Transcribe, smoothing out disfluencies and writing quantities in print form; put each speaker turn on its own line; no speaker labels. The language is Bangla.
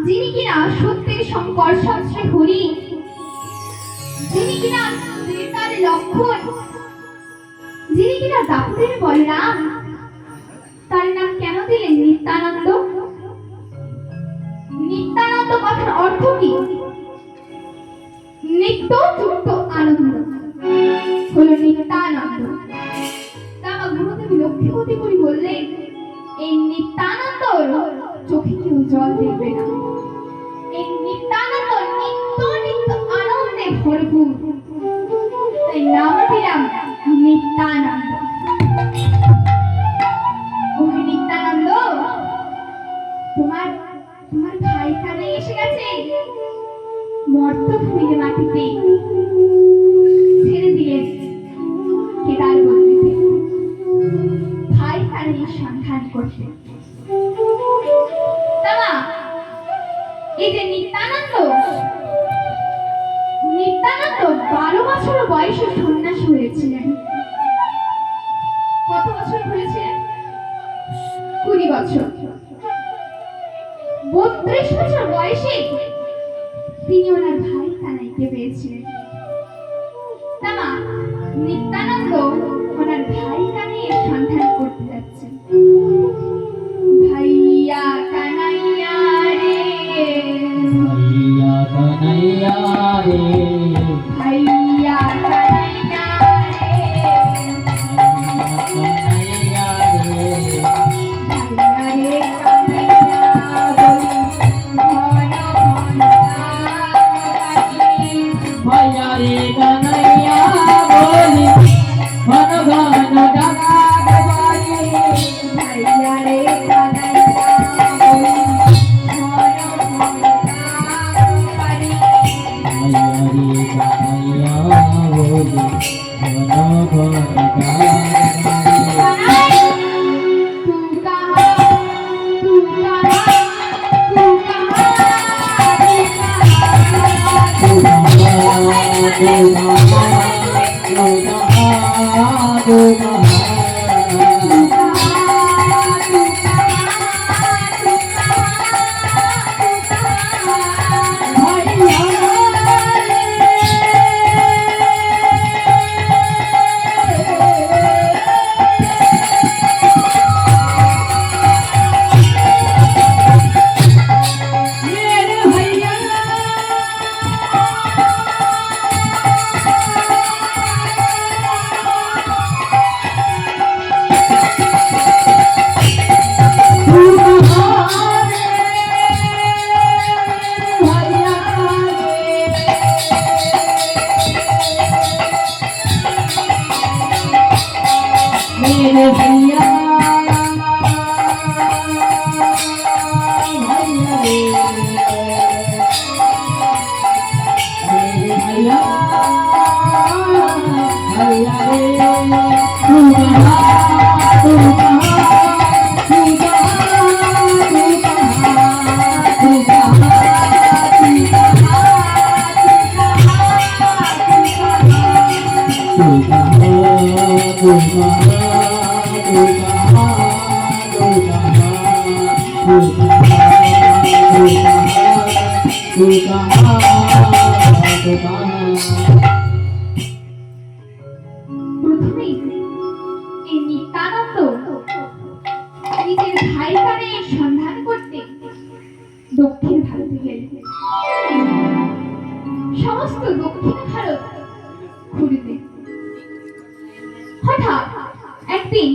যিনি কিনা সত্যের শঙ্কর শাস্ত্রে হরি, যিনি কিনা তার লক্ষণ, যিনি কিনা দাপুরের বলরাম, তার নাম কেন দিলেন নিত্যানন্দ? নিত্যানন্দ কথার অর্থ কি? নিত্য যুক্ত আনন্দ হলো নিত্যানন্দ। আমার গুরুদেব লক্ষ্মীপতি করি বললেন, এই নিত্যানন্দ চোখে কেউ জল দেখবে না। এই নিত্যানন্দ নিত্য নিত্য আনন্দে ভরপুর, তাই নাম দিলাম নিত্যানন্দ। ওহে নিত্যানন্দ, তোমার তোমার ভাই কানে এসে গেছে, মর্তভূমিতে মাটিতে ছেড়ে দিলেন কেদার গতিতে ভাই কানে সন্ধান করতে। এই যে নিত্যানন্দ, নিত্যানন্দ 12 বছর বয়সে সন্ন্যাসী হয়েছিলেন। কত বছর হয়েছিলেন? 20 বছর। 32 বছর বয়সে তিনি ওনার ভাই কানাইকে পেয়েছিলেন। তামা নিত্যানন্দ ওনার ভাই কানাইয়ের সন্ধান করতে যাচ্ছেন। ভাইয়া কানাইয়া রে, ভাইয়া কানাইয়া রে, ভাইয়া কানাইয়া রে, কানাইয়া রে, ভাইয়া রে কানাইয়া বলি ঘন ঘন ডাকি, ভাইয়া রে কানাইয়া বলি ঘন ঘন ডাকি, ভাইয়া রে কানাইয়া বলি নিজের ভাই কানের সন্ধান করতে দক্ষিণ ভারতে গেলেন। সমস্ত দক্ষিণ ভারত ঘুরতে হঠাৎ একদিন